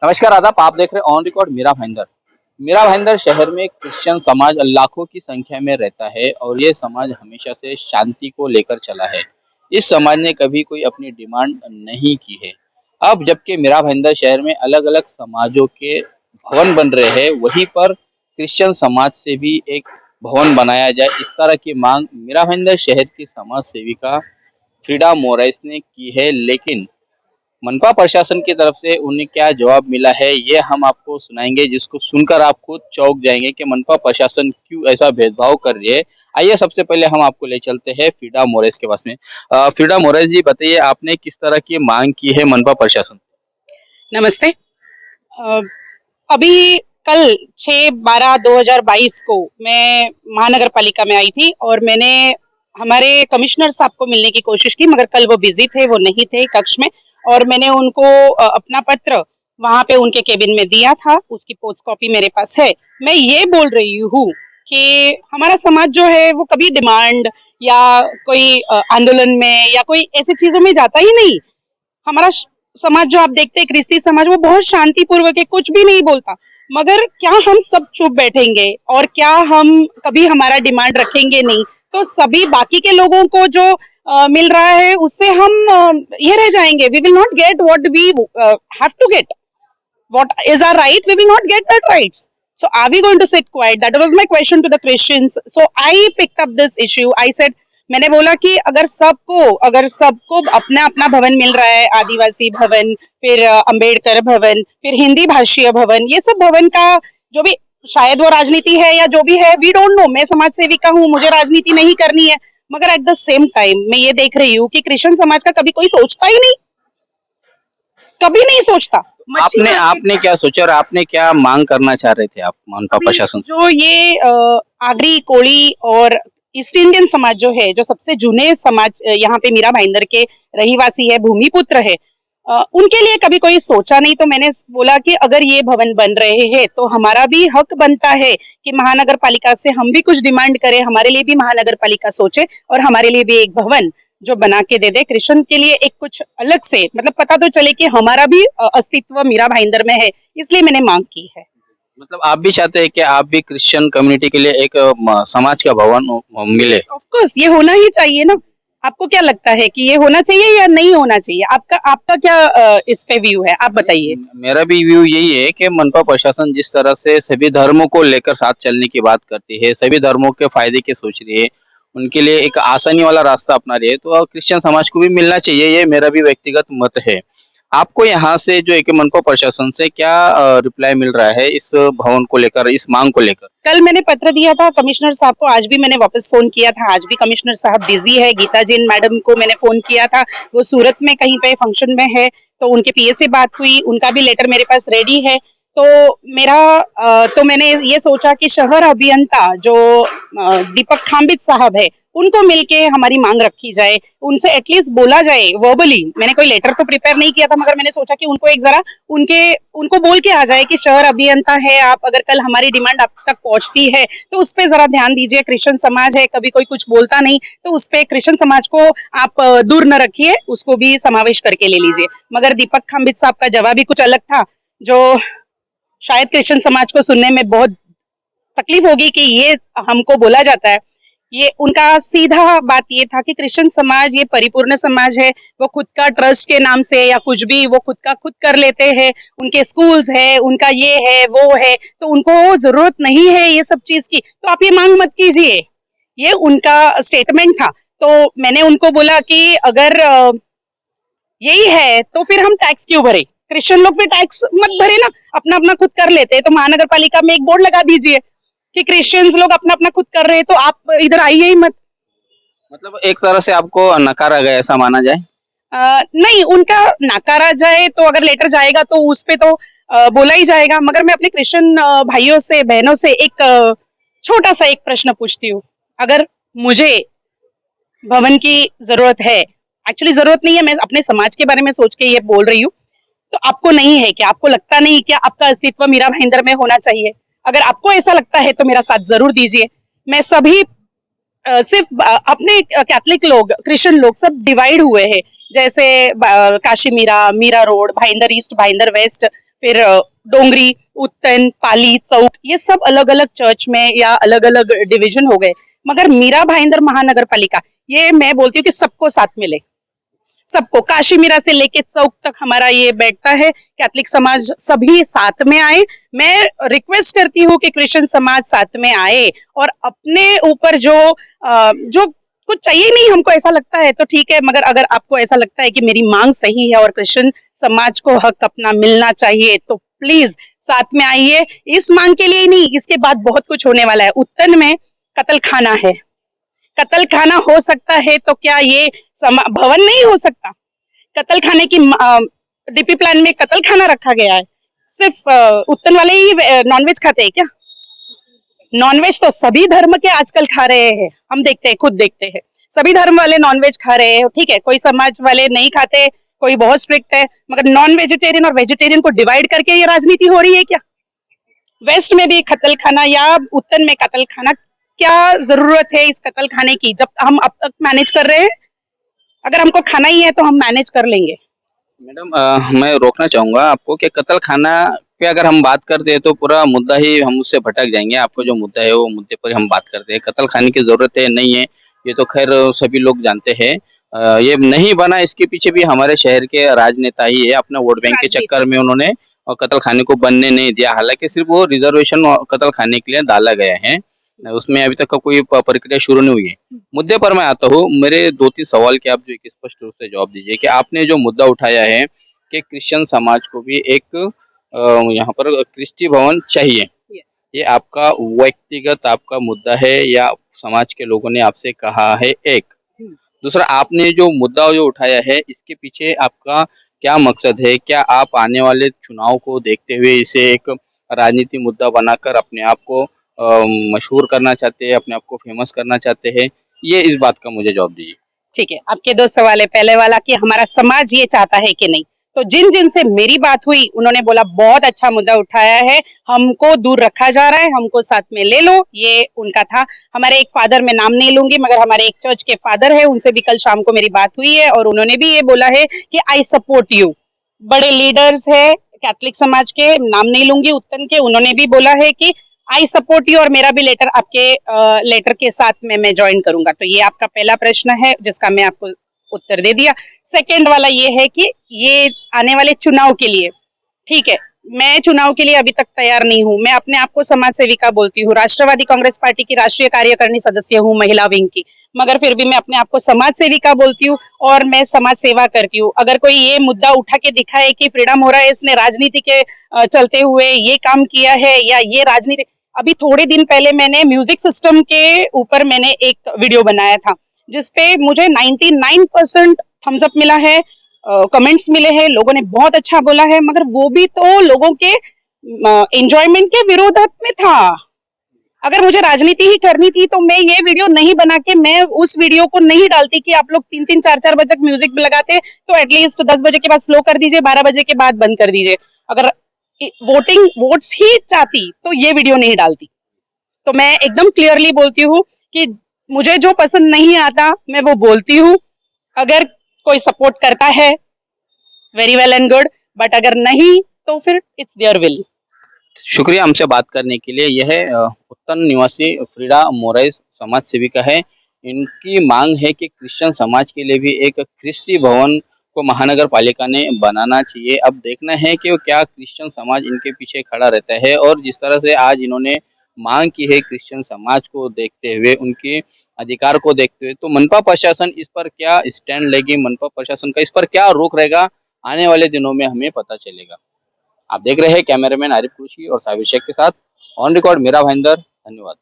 नमस्कार आदाब, आप देख रहे हैं ऑन रिकॉर्ड मीरा भाईंदर। मीरा भाईंदर शहर में क्रिश्चियन समाज लाखों की संख्या में रहता है और ये समाज हमेशा से शांति को लेकर चला है। इस समाज ने कभी कोई अपनी डिमांड नहीं की है। अब जबकि मीरा भाईंदर शहर में अलग अलग समाजों के भवन बन रहे हैं, वहीं पर क्रिश्चियन समाज से भी एक भवन बनाया जाए, इस तरह की मांग मीरा भाईंदर शहर की समाज सेविका फ्रीडा मोराइस ने की है। लेकिन मनपा प्रशासन की तरफ से उन्हें क्या जवाब मिला है, ये हम आपको सुनाएंगे, जिसको सुनकर आप खुद चौंक जाएंगे कि मनपा प्रशासन क्यों ऐसा भेदभाव कर रही है। आइए सबसे पहले हम आपको ले चलते हैं फ्रीडा मोरेस के पास में। फ्रीडा मोरेस जी, बताइए आपने किस तरह की मांग की है मनपा प्रशासन? नमस्ते। अ, अभी कल 6/12/2022 को मैं महानगर पालिका में आई थी और मैंने हमारे कमिश्नर साहब को मिलने की कोशिश की, मगर कल वो बिजी थे, वो नहीं थे कक्ष में। और मैंने उनको अपना पत्र वहां पे उनके केबिन में दिया था, उसकी पोस्ट कॉपी मेरे पास है। मैं ये बोल रही हूँ कि हमारा समाज जो है वो कभी डिमांड या कोई आंदोलन में या कोई ऐसी चीजों में जाता ही नहीं। हमारा समाज जो आप देखते हैं ख्रिस्ती समाज, वो बहुत शांतिपूर्वक है, कुछ भी नहीं बोलता। मगर क्या हम सब चुप बैठेंगे और क्या हम कभी हमारा डिमांड रखेंगे नहीं, तो सभी बाकी के लोगों को जो मिल रहा है उससे हम ये रह जाएंगे। We will not get what we have to get, what is our right, we will not get that rights. So are we going to sit quiet? That was my question to the Christians. So I picked up this issue. I said, मैंने बोला कि अगर सबको अपना अपना भवन मिल रहा है, आदिवासी भवन, फिर अंबेडकर भवन, फिर हिंदी भाषीय भवन, ये सब भवन का जो भी, शायद वो राजनीति है या जो भी है, वी डोंट नो। मैं समाज सेविका हूँ, मुझे राजनीति नहीं करनी है। मगर एट द सेम टाइम मैं ये देख रही हूँ कि क्रिश्चियन समाज का कभी कोई सोचता ही नहीं, कभी नहीं सोचता। मच्छी आपने मार्केट आपने क्या सोचा और आपने क्या मांग करना चाह रहे थे आप मनपा अभी प्रशासन से? जो ये आगरी कोड़ी और ईस्ट इंडियन समाज जो है, जो सबसे जूने समाज यहाँ पे मीरा भाईंदर के रहीवासी है, भूमिपुत्र है, उनके लिए कभी कोई सोचा नहीं। तो मैंने बोला कि अगर ये भवन बन रहे हैं तो हमारा भी हक बनता है कि महानगर पालिका से हम भी कुछ डिमांड करें, हमारे लिए भी महानगर पालिका सोचे और हमारे लिए भी एक भवन जो बना के दे दे कृष्ण के लिए, एक कुछ अलग से, मतलब पता तो चले कि हमारा भी अस्तित्व मीरा भाईंदर में है। इसलिए मैंने मांग की है। मतलब आप भी चाहते हैं कि आप भी क्रिश्चियन कम्युनिटी के लिए एक समाज का भवन मिले? ऑफ कोर्स ये होना ही चाहिए ना। आपको क्या लगता है कि ये होना चाहिए या नहीं होना चाहिए? आपका आपका क्या इस पे व्यू है, आप बताइए। मेरा भी व्यू यही है कि मनपा प्रशासन जिस तरह से सभी धर्मों को लेकर साथ चलने की बात करती है, सभी धर्मों के फायदे की सोच रही है, उनके लिए एक आसानी वाला रास्ता अपना रही है, तो क्रिश्चियन समाज को भी मिलना चाहिए, ये मेरा भी व्यक्तिगत मत है। आपको यहाँ से जो एक मनपा प्रशासन से क्या रिप्लाई मिल रहा है इस भवन को लेकर, इस मांग को लेकर? कल मैंने पत्र दिया था कमिश्नर साहब को, आज भी मैंने वापस फोन किया था। आज भी कमिश्नर साहब बिजी है। गीता जैन मैडम को मैंने फोन किया था, वो सूरत में कहीं पे फंक्शन में है, तो उनके पीए से बात हुई, उनका भी लेटर मेरे पास रेडी है। तो तो मैंने ये सोचा कि शहर अभियंता जो दीपक खाम्बित साहब है, उनको मिलके हमारी मांग रखी जाए, उनसे एटलीस्ट बोला जाए वर्बली। मैंने कोई लेटर तो प्रिपेयर नहीं किया था, मगर मैंने सोचा कि उनको एक जरा उनको बोल के आ जाए कि शहर अभियंता है आप, अगर कल हमारी डिमांड आप तक पहुंचती है तो उस पर जरा ध्यान दीजिए। क्रिश्चियन समाज है, कभी कोई कुछ बोलता नहीं, तो उस पर क्रिश्चियन समाज को आप दूर न रखिए, उसको भी समावेश करके ले लीजिए। मगर दीपक खाम्बित साहब का जवाब ही कुछ अलग था, जो शायद क्रिश्चियन समाज को सुनने में बहुत तकलीफ होगी कि ये हमको बोला जाता है। ये उनका सीधा बात ये था कि क्रिश्चियन समाज ये परिपूर्ण समाज है, वो खुद का ट्रस्ट के नाम से या कुछ भी वो खुद का खुद कर लेते हैं, उनके स्कूल्स है, उनका ये है वो है, तो उनको जरूरत नहीं है ये सब चीज की, तो आप ये मांग मत कीजिए। ये उनका स्टेटमेंट था। तो मैंने उनको बोला कि अगर यही है तो फिर हम टैक्स क्यों भरे? क्रिश्चियन लोग फिर टैक्स मत भरे ना, अपना अपना खुद कर लेते हैं। तो महानगर पालिका में एक बोर्ड लगा दीजिए कि क्रिश्चियंस लोग अपना अपना खुद कर रहे हैं, तो आप इधर आइए ही मत। मतलब एक तरह से आपको नकारा गया, ऐसा माना जाए? नहीं, उनका नकारा जाए तो अगर लेटर जाएगा तो उस पे तो बोला ही जाएगा। मगर मैं अपने क्रिश्चियन भाइयों से बहनों से एक छोटा सा एक प्रश्न पूछती हूँ। अगर मुझे भवन की जरूरत है, एक्चुअली जरूरत नहीं है, मैं अपने समाज के बारे में सोच के ये बोल रही हूँ, तो आपको नहीं है क्या? आपको लगता नहीं क्या आपका अस्तित्व मीरा भाईंदर में होना चाहिए? अगर आपको ऐसा लगता है तो मेरा साथ जरूर दीजिए। मैं सभी सिर्फ अपने कैथलिक लोग, क्रिश्चियन लोग सब डिवाइड हुए हैं, जैसे Kashi Mira, Mira road, Bhayander east, Bhayander west, फिर डोंगरी, उत्तन, पाली, चौक, ये सब अलग अलग चर्च में या अलग अलग डिवीजन हो गए। मगर मीरा भाईंदर महानगर पालिका, ये मैं बोलती हूँ कि सबको साथ में ले, सबको, काशी मीरा से लेके चौक तक हमारा ये बैठता है। कैथलिक समाज सभी साथ में आए। मैं रिक्वेस्ट करती हूँ कि क्रिश्चियन समाज साथ में आए और अपने ऊपर जो कुछ चाहिए नहीं, हमको ऐसा लगता है तो ठीक है, मगर अगर आपको ऐसा लगता है कि मेरी मांग सही है और क्रिश्चियन समाज को हक अपना मिलना चाहिए, तो प्लीज साथ में आइए। इस मांग के लिए ही नहीं, इसके बाद बहुत कुछ होने वाला है। उत्तन में कत्ल खाना है, कत्ल खाना हो सकता है तो क्या ये भवन नहीं हो सकता? कत्ल खाने की डीपी प्लान में कत्ल खाना रखा गया है। सिर्फ उत्तन वाले ही नॉनवेज खाते हैं क्या? नॉनवेज तो सभी धर्म के आजकल खा रहे हैं, हम देखते हैं, खुद देखते हैं, सभी धर्म वाले नॉनवेज खा रहे हैं। ठीक है, कोई समाज वाले नहीं खाते, कोई बहुत स्ट्रिक्ट है, मगर नॉन वेजिटेरियन और वेजिटेरियन को डिवाइड करके ये राजनीति हो रही है क्या? वेस्ट में भी कत्ल खाना या उत्तन में कत्ल खाना, क्या जरूरत है इस कत्ल खाने की, जब हम अब तक मैनेज कर रहे हैं? अगर हमको खाना ही है तो हम मैनेज कर लेंगे। मैडम मैं रोकना चाहूंगा आपको कि कत्ल खाना पे अगर हम बात करते हैं तो पूरा मुद्दा ही हम उससे भटक जाएंगे। आपका जो मुद्दा है वो मुद्दे पर हम बात करते हैं। कत्ल खाने की जरूरत है नहीं है, ये तो खैर सभी लोग जानते हैं। ये नहीं बना, इसके पीछे भी हमारे शहर के राजनेता ही है। अपना वोट बैंक के चक्कर में उन्होंने कत्ल खाने को बनने नहीं दिया। हालांकि सिर्फ वो रिजर्वेशन कत्ल खाने के लिए डाला गया है, उसमें अभी तक का कोई प्रक्रिया शुरू नहीं हुई है। मुद्दे पर मैं आता हूँ। मेरे 2-3 सवाल के आप जो एक स्पष्ट रूप से जवाब दीजिए कि आपने जो मुद्दा उठाया है कि क्रिश्चियन समाज को भी एक यहाँ पर क्रिस्टी भवन चाहिए, यस। ये आपका व्यक्तिगत आपका मुद्दा है या समाज के लोगों ने आपसे कहा है? एक दूसरा, आपने जो मुद्दा जो उठाया है इसके पीछे आपका क्या मकसद है? क्या आप आने वाले चुनाव को देखते हुए इसे एक राजनीति मुद्दा बनाकर अपने आप को मशहूर करना चाहते हैं, अपने आप को फेमस करना चाहते हैं? ये इस बात का मुझे जवाब दीजिए। ठीक है, आपके दो सवाल है। पहले वाला कि हमारा समाज ये चाहता है कि नहीं, तो जिन जिन से मेरी बात हुई उन्होंने बोला बहुत अच्छा मुद्दा उठाया है, हमको दूर रखा जा रहा है, हमको साथ में ले लो, ये उनका था। हमारे एक फादर, मैं नाम नहीं लूंगी, मगर हमारे एक चर्च के फादर है, उनसे भी कल शाम को मेरी बात हुई है और उन्होंने भी ये बोला है कि आई सपोर्ट यू। बड़े लीडर्स है कैथलिक समाज के, नाम नहीं लूंगी, उत्तन के, उन्होंने भी बोला है कि आई सपोर्ट यू और मेरा भी लेटर आपके लेटर के साथ में मैं ज्वाइन करूंगा। तो ये आपका पहला प्रश्न है जिसका मैं आपको उत्तर दे दिया। सेकंड वाला ये है कि ये आने वाले चुनाव के लिए, ठीक है, मैं चुनाव के लिए अभी तक तैयार नहीं हूँ। मैं अपने आप को समाज सेविका बोलती हूँ, राष्ट्रवादी कांग्रेस पार्टी की राष्ट्रीय कार्यकारिणी सदस्य हूँ, महिला विंग की, मगर फिर भी मैं अपने आप को समाज सेविका बोलती हूँ और मैं समाज सेवा करती हूँ। अगर कोई ये मुद्दा उठा के दिखाए कि फ्रीडा मोराइस ने राजनीति के चलते हुए ये काम किया है या ये राजनीति, अभी थोड़े दिन पहले मैंने म्यूजिक सिस्टम के ऊपर मैंने एक वीडियो बनाया था जिसपे मुझे 99% थम्स अप मिला है, कमेंट्स मिले हैं, लोगों ने बहुत अच्छा बोला है, मगर वो भी तो लोगों के एंजॉयमेंट के विरोधात में था। अगर मुझे राजनीति ही करनी थी तो मैं ये वीडियो नहीं बना के मैं उस वीडियो को नहीं डालती कि आप लोग 3-3 4-4 बजे तक म्यूजिक लगाते, तो एटलीस्ट 10 बजे के बाद स्लो कर दीजिए, 12 बजे के बाद बंद कर दीजिए। अगर वोट्स ही चाहती तो ये वीडियो नहीं डालती। तो मैं एकदम क्लियरली बोलती हूँ कि मुझे जो पसंद नहीं आता मैं वो बोलती हूँ। अगर कोई सपोर्ट करता है very well and good, but अगर नहीं तो फिर इट्स देयर विल। शुक्रिया हमसे बात करने के लिए। यह उत्तन निवासी फ्रीडा मोराइस समाज सेविका है। इनकी मांग है कि क्रिश्चियन समाज के लिए भी एक क्रिस्टी भवन को महानगर पालिका ने बनाना चाहिए। अब देखना है कि क्या क्रिश्चियन समाज इनके पीछे खड़ा रहता है, और जिस तरह से आज इन्होंने मांग की है क्रिश्चियन समाज को देखते हुए, उनके अधिकार को देखते हुए, तो मनपा प्रशासन इस पर क्या स्टैंड लेगी, मनपा प्रशासन का इस पर क्या रोक रहेगा, आने वाले दिनों में हमें पता चलेगा। आप देख रहे हैं कैमरामैन आरिफ कुरैशी और साबिर शेख के साथ ऑन रिकॉर्ड मेरा भाईंदर। धन्यवाद।